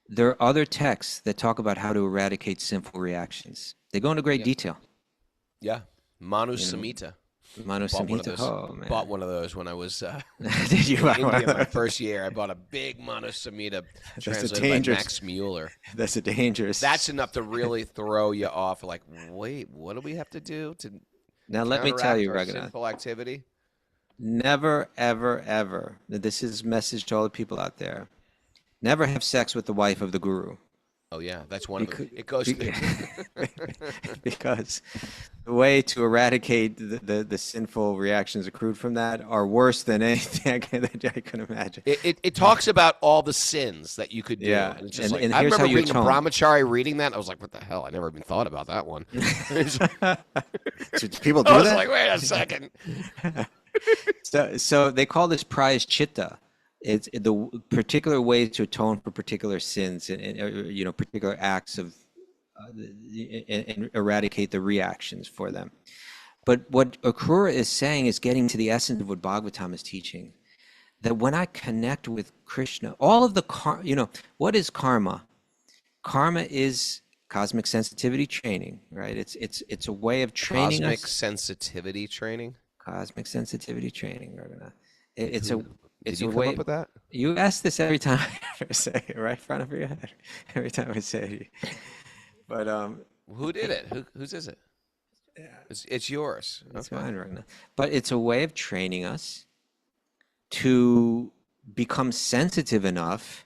There are other texts that talk about how to eradicate sinful reactions. They go into great detail. Yeah, Manu Samhita. Manu Samhita. Oh, man. Bought one of those when I was Did you buy in one India of my those? first year. I bought a big Manu Samhita translated by dangerous- Max Mueller. That's a dangerous. That's enough to really throw you off. Like, wait, what do we have to do to Now let me tell counteract you, our Raghunath. sinful activity? Never, ever, ever. This is a message to all the people out there. Never have sex with the wife of the guru. Oh yeah, that's one of them. Becau- It goes. Because the way to eradicate the sinful reactions accrued from that are worse than anything I can imagine. It talks about all the sins that you could do. Yeah, And it's just and I here's remember how you reading the atone. Brahmachari reading that. And I was like, what the hell? I never even thought about that one. Do people do I was that? like, wait a second. So they call this prize chitta. It's the particular way to atone for particular sins and particular acts of and eradicate the reactions for them. But what Akrūra is saying is getting to the essence of what Bhagavatam is teaching. That when I connect with Krishna, all of the what is karma? karma is cosmic sensitivity training, right? It's a way of training Cosmic us. sensitivity training. Cosmic sensitivity training, Raghunath. It's Who- a Did it's you a come way. up with that? You ask this every time I say it, right in front of your head. Every time I say it. But Who did it? Whose is it? It's yours. it's Okay. mine, Raghunath. But it's a way of training us to become sensitive enough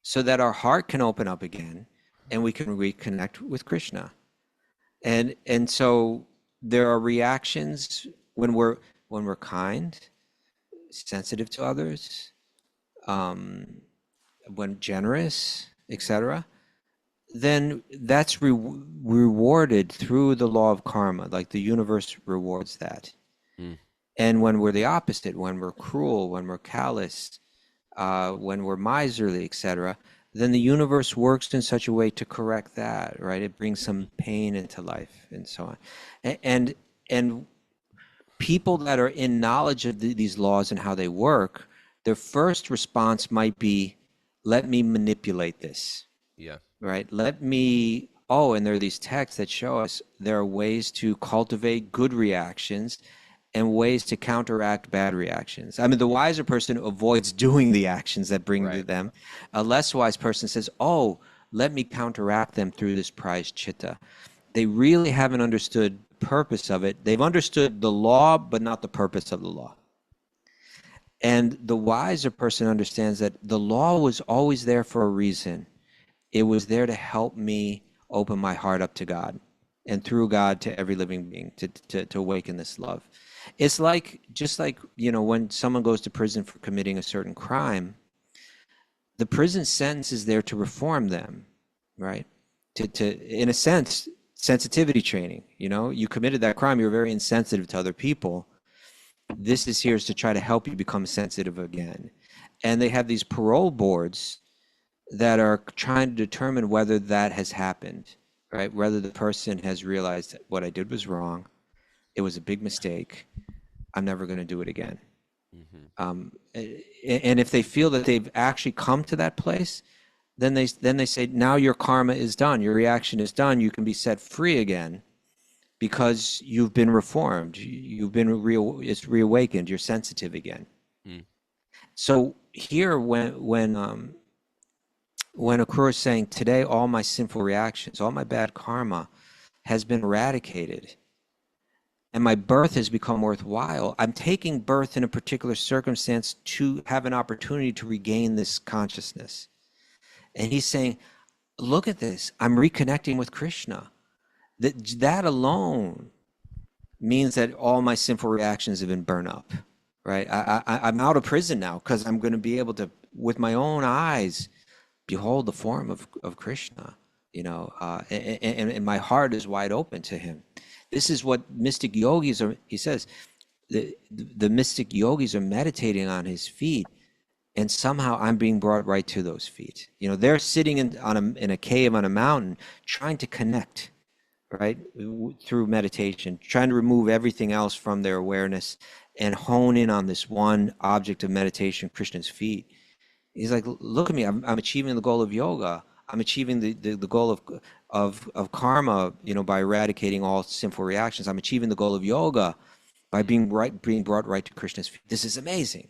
so that our heart can open up again and we can reconnect with Krishna. And so there are reactions when we're kind, sensitive to others, when generous, etc. Then that's rewarded through the law of karma. Like the universe rewards that. Mm. And when we're the opposite, when we're cruel, when we're callous, when we're miserly, etc., then the universe works in such a way to correct that, right? It brings some pain into life and so on. And people that are in knowledge of these laws and how they work, their first response might be, let me manipulate this, Yeah. right? And there are these texts that show us there are ways to cultivate good reactions and ways to counteract bad reactions. I mean, the wiser person avoids doing the actions that bring Right. them. A less wise person says, oh, let me counteract them through this prized chitta. They really haven't understood the purpose of it. They've understood the law, but not the purpose of the law. And the wiser person understands that the law was always there for a reason. It was there to help me open my heart up to God, and through God to every living being, to awaken this love. It's just like, when someone goes to prison for committing a certain crime, the prison sentence is there to reform them, right? In a sense, sensitivity training. You committed that crime, you're very insensitive to other people. This is here to try to help you become sensitive again. And they have these parole boards that are trying to determine whether that has happened, right? Whether the person has realized that what I did was wrong. It was a big mistake. I'm never going to do it again. And if they feel that they've actually come to that place, then they say, now your karma is done. Your reaction is done. You can be set free again because you've been reformed. You've been it's reawakened. You're sensitive again. Mm. So here, when Akrūra is saying, today all my sinful reactions, all my bad karma has been eradicated, and my birth has become worthwhile, I'm taking birth in a particular circumstance to have an opportunity to regain this consciousness. And he's saying, look at this, I'm reconnecting with Krishna. That alone means that all my sinful reactions have been burned up, right? I'm out of prison now because I'm going to be able to, with my own eyes, behold the form of Krishna, and my heart is wide open to him. This is what mystic yogis are, he says, the mystic yogis are meditating on his feet, and somehow I'm being brought right to those feet. They're sitting in a cave on a mountain trying to connect, right, through meditation, trying to remove everything else from their awareness and hone in on this one object of meditation, Krishna's feet. He's like, look at me, I'm achieving the goal of yoga. I'm achieving the goal of karma, by eradicating all sinful reactions. I'm achieving the goal of yoga by being brought right to Krishna's feet. This is amazing.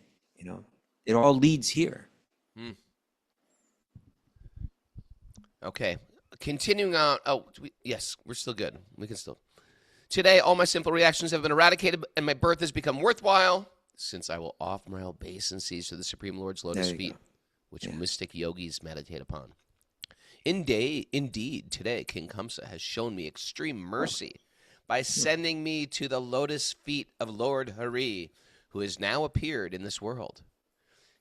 It all leads here. Mm. Okay. Continuing on. Oh, yes, we're still good. We can still. Today, all my sinful reactions have been eradicated, and my birth has become worthwhile, since I will offer my obeisances to the Supreme Lord's lotus feet, which mystic yogis meditate upon. Indeed, today, King Kamsa has shown me extreme mercy by sending me to the lotus feet of Lord Hari, who has now appeared in this world.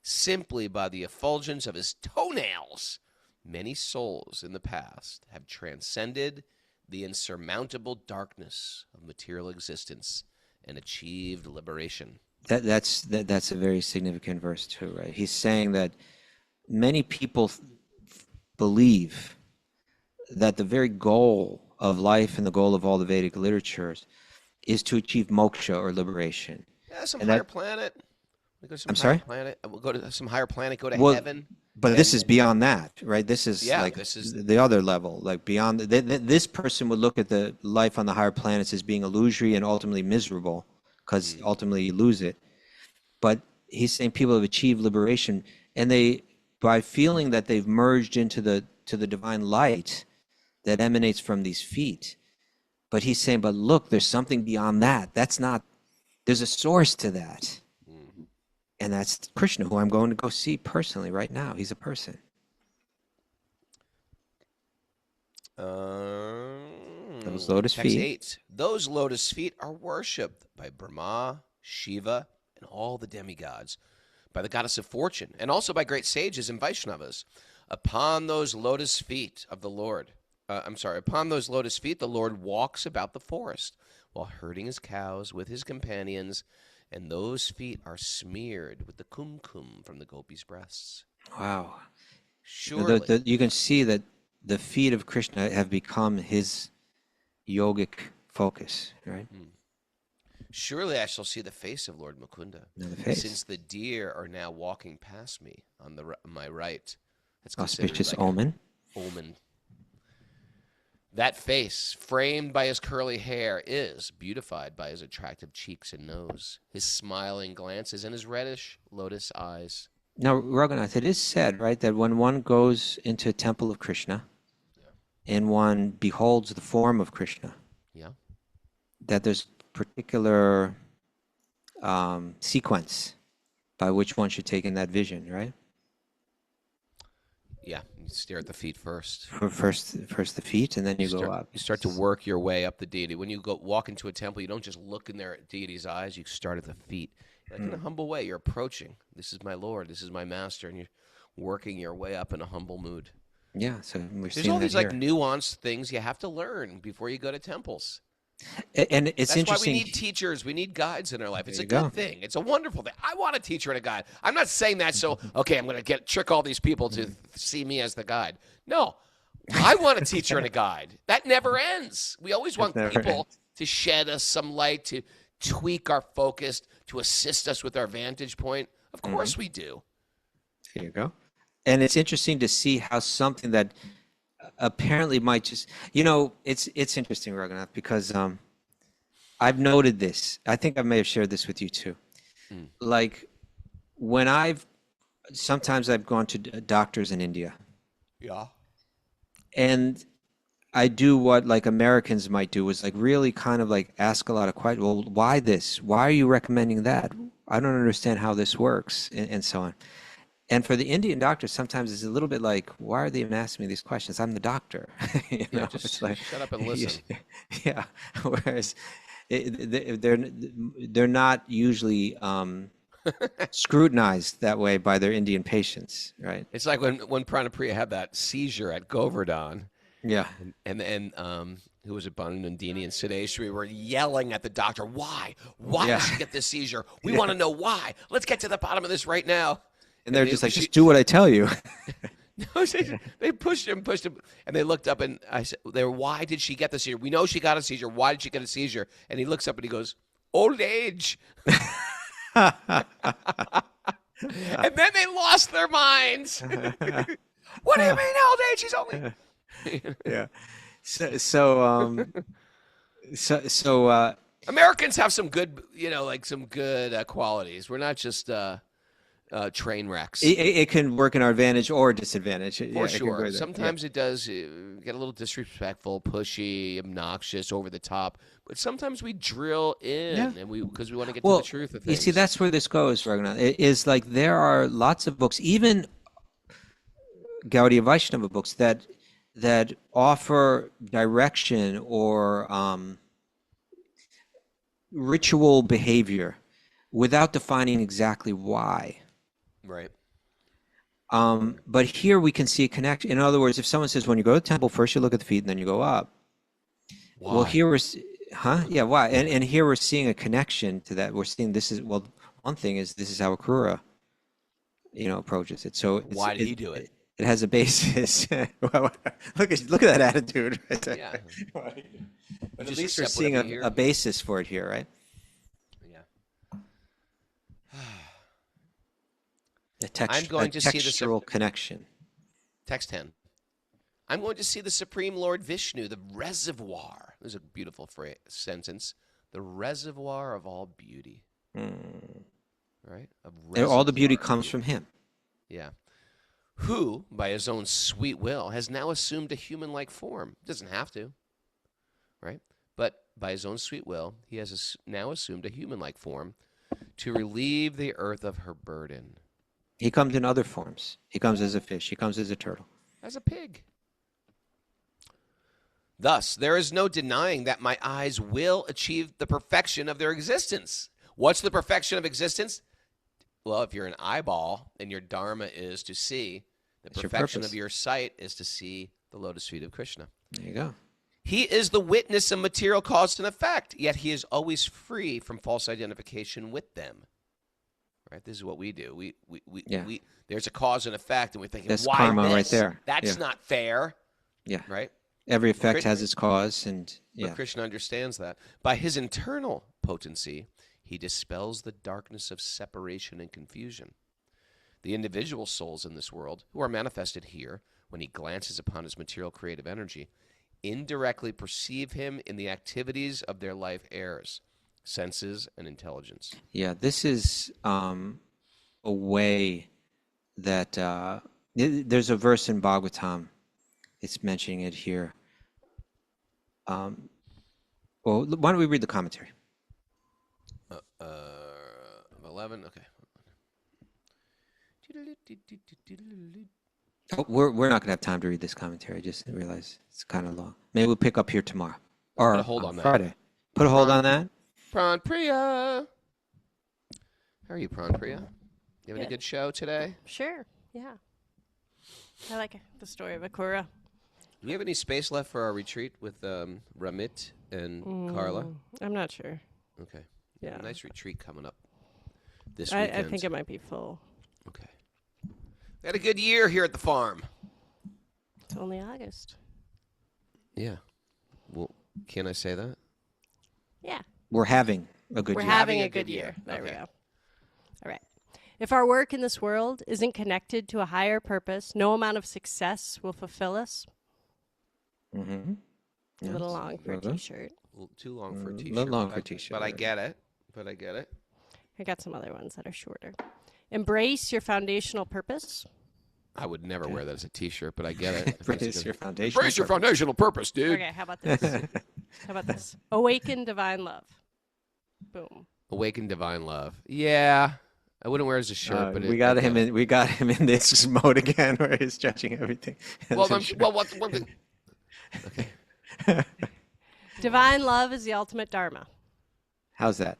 Simply by the effulgence of his toenails, many souls in the past have transcended the insurmountable darkness of material existence and achieved liberation. That's a very significant verse too, right? He's saying that many people believe that the very goal of life and the goal of all the Vedic literatures is to achieve moksha or liberation. Yeah, some And higher planet. We go to some I'm higher sorry? planet. We'll go to some higher planet. Go to Well, heaven. But this is beyond that, right? This is Yeah, like this is the other level, like beyond this person would look at the life on the higher planets as being illusory and ultimately miserable because ultimately you lose it. But he's saying people have achieved liberation, and they, by feeling that they've merged into the divine light that emanates from these feet. But he's saying, but look, there's something beyond that. That's not, there's a source to that. And that's Krishna, who I'm going to go see personally right now. He's a person. Those lotus Text feet. 8. Those lotus feet are worshipped by Brahma, Shiva, and all the demigods, by the goddess of fortune, and also by great sages and Vaishnavas. Upon those lotus feet of the Lord, upon those lotus feet, the Lord walks about the forest while herding his cows with his companions, and those feet are smeared with the kumkum from the gopis' breasts. Wow. Surely. You can see that the feet of Krishna have become his yogic focus, right? Surely I shall see the face of Lord Mukunda, Now the face. since the deer are now walking past me on my right. That's considered Auspicious like omen. omen. That face, framed by his curly hair, is beautified by his attractive cheeks and nose, his smiling glances, and his reddish lotus eyes. Now, Raghunath, it is said, right, that when one goes into a temple of Krishna and one beholds the form of Krishna, Yeah. that there's particular sequence by which one should take in that vision, right? Yeah, you stare at the feet first. First the feet, and then you go up. You start to work your way up the deity. When you walk into a temple, you don't just look in their deity's eyes. You start at the feet. Like in a humble way, you're approaching. This is my Lord. This is my master. And you're working your way up in a humble mood. Yeah, so we're There's seeing all that these here. like nuanced things you have to learn before you go to temples. And it's That's why interesting. we need teachers. We need guides in our life. It's There a you good go. thing. It's a wonderful thing. I want a teacher and a guide. I'm not saying that so, okay, I'm going to trick all these people to see me as the guide. No, I want a teacher and a guide. That never ends. We always want never people ends. to shed us some light, to tweak our focus, to assist us with our vantage point. Of course we do. There you go. And it's interesting to see how something that apparently might just, it's interesting, Raghunath, because I've noted this. I think I may have shared this with you too. Like when sometimes I've gone to doctors in India, Yeah. and I do what like Americans might do, is like really kind of like ask a lot of questions. Well, why this? Why are you recommending that? I don't understand how this works, and so on. And for the Indian doctors, sometimes it's a little bit like, why are they even asking me these questions? I'm the doctor. Just It's like, shut up and listen. Yeah. Whereas they're not usually scrutinized that way by their Indian patients, right? It's like when Pranapriya had that seizure at Govardhan. Yeah. And who was it, Banandini and Sideshwari were yelling at the doctor, why? Why Yeah. does she get this seizure? We want to know why. Let's get to the bottom of this right now. And they're just like, just do what I tell you. No, they pushed him, and they looked up, and I said, why did she get the seizure? We know she got a seizure. Why did she get a seizure? And he looks up and he goes, old age. And then they lost their minds. What do you mean old age? She's only... Yeah. So Americans have some good, some good qualities. We're not just train wrecks. it can work in our advantage or disadvantage. For sure. Sometimes it does get a little disrespectful, pushy, obnoxious, over the top. But sometimes we drill in, and because we want to get to the truth of things. You see, that's where this goes, Raghunath. It is like there are lots of books, even Gaudiya Vaishnava books, that offer direction or ritual behavior without defining exactly why. Right. But here we can see a connection. In other words, if someone says, when you go to the temple, first you look at the feet and then you go up. Why? Well, here yeah, why? And here we're seeing a connection to that. We're seeing one thing is this is how Akrūra, approaches it. So why did he do it? It has a basis. Look at that attitude right there. Yeah. But at least we're seeing a basis for it here, right? Yeah. I'm going to see the textural connection. Text 10. I'm going to see the Supreme Lord Vishnu, the reservoir. There's a beautiful sentence. The reservoir of all beauty. Right? All the beauty comes from him. Yeah. Who, by his own sweet will, has now assumed a human-like form. Doesn't have to. Right? But by his own sweet will, he has now assumed a human-like form to relieve the earth of her burden. He comes in other forms. He comes as a fish. He comes as a turtle. As a pig. Thus, there is no denying that my eyes will achieve the perfection of their existence. What's the perfection of existence? Well, if you're an eyeball and your dharma is to see, the perfection of your sight is to see the lotus feet of Krishna. There you go. He is the witness of material cause and effect, yet he is always free from false identification with them. Right? This is what we do. We there's a cause and effect, and we're thinking, that's why karma this? Right there. That's not fair. Yeah. Right? Every effect has its cause, and But Krishna understands that. By his internal potency, he dispels the darkness of separation and confusion. The individual souls in this world, who are manifested here, when he glances upon his material creative energy, indirectly perceive him in the activities of their life heirs, senses and intelligence. Yeah, this is a way that there's a verse in Bhagavatam. It's mentioning it here. Well, why don't we read the commentary? 11, okay. Oh, we're not going to have time to read this commentary. I just realized it's kind of long. Maybe we'll pick up here tomorrow. Or Put a hold on Friday. that. Put a hold on that? Pran Priya. How are you, Pran Priya? You having a good show today? Sure, yeah. I like the story of Akrūra. Do we have any space left for our retreat with Ramit and Carla? I'm not sure. Okay. Yeah. A nice retreat coming up this weekend. I think it might be full. Okay. We had a good year here at the farm. It's only August. Yeah. Well, can I say that? Yeah. We're having a good We're year. having a good year. There we go. All right. If our work in this world isn't connected to a higher purpose, no amount of success will fulfill us. Mm-hmm. A little long for a T-shirt. A little too long for a T-shirt. A little long for a T-shirt. But I get it. I got some other ones that are shorter. Embrace your foundational purpose. I would never wear that as a T-shirt, but I get it. Embrace your foundational Embrace your foundational purpose, dude. Okay, how about this? How about this? Awaken divine love. Boom. Awaken divine love. Yeah. I wouldn't wear it as a shirt, but we got him in this mode again where he's judging everything. Okay. Divine love is the ultimate dharma. How's that?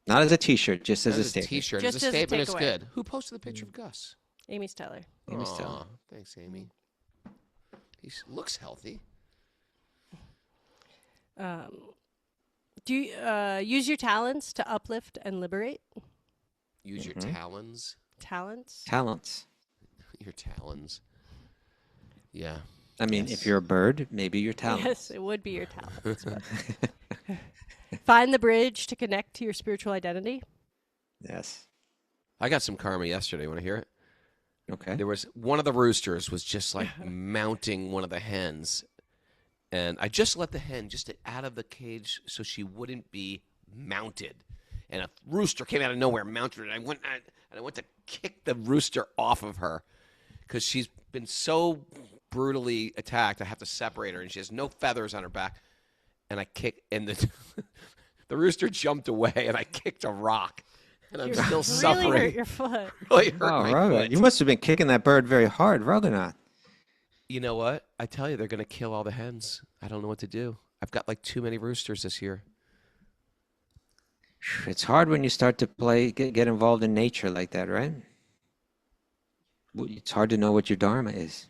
Not as a T-shirt, just as a statement. T-shirt. Just as a as a statement, it's takeaway. good. Who posted the picture of Gus? Amy Steller. Amy Steller. Thanks, Amy. He looks healthy. Do you use your talents to uplift and liberate? Use your talons. Talents? Talents. Your talons. Yeah. I mean, if you're a bird, maybe your talents. Yes, it would be your talents. Find the bridge to connect to your spiritual identity. Yes. I got some karma yesterday. Want to hear it? Okay. There was one of the roosters was just like mounting one of the hens, and I just let the hen just out of the cage so she wouldn't be mounted. And a rooster came out of nowhere, mounted her, and I went to kick the rooster off of her because she's been so brutally attacked. I have to separate her, and she has no feathers on her back. And I kicked, and the rooster jumped away, and I kicked a rock, and I'm still suffering. Really hurt your foot. Really hurt my Raghunath, foot. you must have been kicking that bird very hard, Raghunath. You know what? I tell you, they're going to kill all the hens. I don't know what to do. I've got like too many roosters this year. It's hard when you start to get involved in nature like that, right? It's hard to know what your dharma is.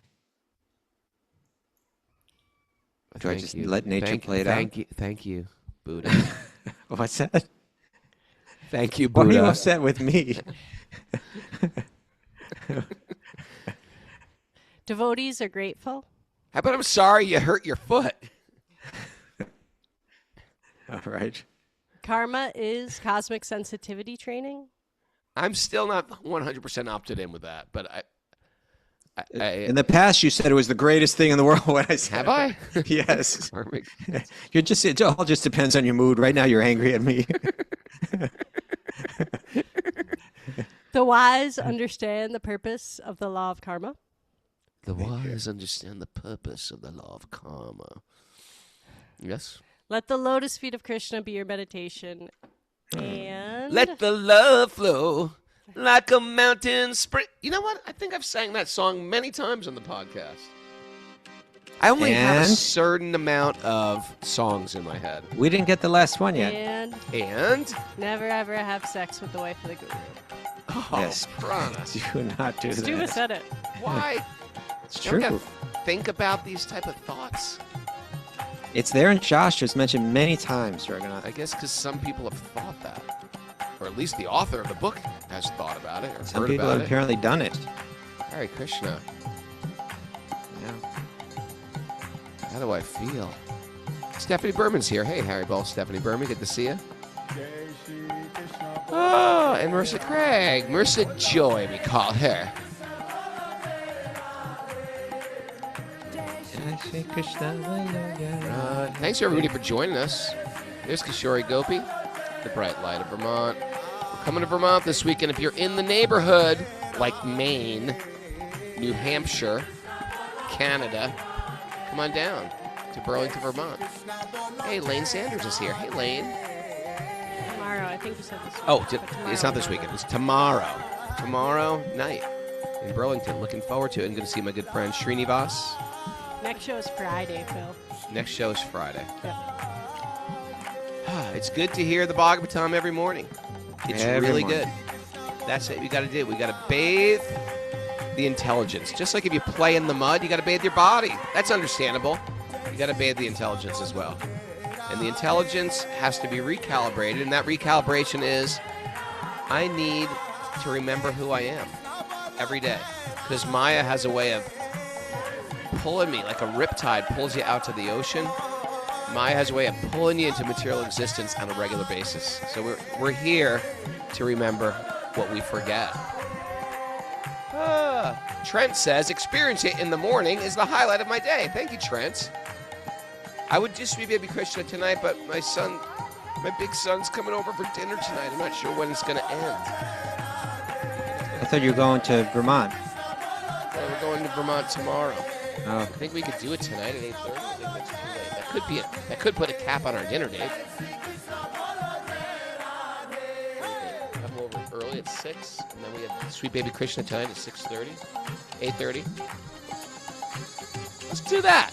Do I just let nature play it out? Thank you, Buddha. What's that? Thank you, Why Buddha. are you upset with me? Devotees are grateful. How about I'm sorry you hurt your foot? All right. Karma is cosmic sensitivity training. I'm still not 100% opted in with that, but In the past, you said it was the greatest thing in the world when I said have I? it. Yes. Karmic. It all just depends on your mood. Right now, you're angry at me. The wise understand the purpose of the law of karma. The wise understand the purpose of the law of karma. Yes. Let the lotus feet of Krishna be your meditation. And Let the love flow like a mountain spring. You know what? I think I've sang that song many times on the podcast. I only have a And? certain amount of songs in my head. We didn't get the last one yet. And? never ever have sex with the wife of the guru. Oh, Yes. promise. Do not do Stuba that. said it. Why? It's Don't we true. gotta think about these type of thoughts? It's there in Shastra. It's mentioned many times, Raghunath. I guess because some people have thought that. Or at least the author of the book has thought about it or Some heard people about have it. apparently done it. Hare Krishna. Yeah. How do I feel? Stephanie Berman's here. Hey, Harry Ball, Stephanie Berman. Good to see you. Oh, and Marissa Craig. Marissa Joy, we call her. Thanks, everybody, for joining us. There's Kishore Gopi, the bright light of Vermont. We're coming to Vermont this weekend. If you're in the neighborhood, like Maine, New Hampshire, Canada, come on down to Burlington, Vermont. Hey, Lane Sanders is here. Hey, Lane. Tomorrow, I think you said this week. Oh, but tomorrow it's not this night. weekend. It's tomorrow. Tomorrow night in Burlington. Looking forward to it. I'm going to see my good friend Srinivas. Next show is Friday, Phil. Next show is Friday. Yeah. It's good to hear the Bhagavatam every morning. It's Every really morning. good. That's it. We got to do. We got to bathe the intelligence. Just like if you play in the mud, you got to bathe your body. That's understandable. You got to bathe the intelligence as well. And the intelligence has to be recalibrated, and that recalibration is I need to remember who I am every day. Because Maya has a way of pulling me like a riptide pulls you out to the ocean. Maya has a way of pulling you into material existence on a regular basis. So we're here to remember what we forget. Trent says, experience it in the morning is the highlight of my day. Thank you, Trent. I would just be Baby Krishna tonight, but my big son's coming over for dinner tonight. I'm not sure when it's going to end. I thought you were going to Vermont. Well, we're going to Vermont tomorrow. Oh, I think we could do it tonight at 8:30. I think that's too late. That could put a cap on our dinner date. Come over early at 6, and then we have Sweet Baby Krishna tonight at 6:30, 8:30. Let's do that.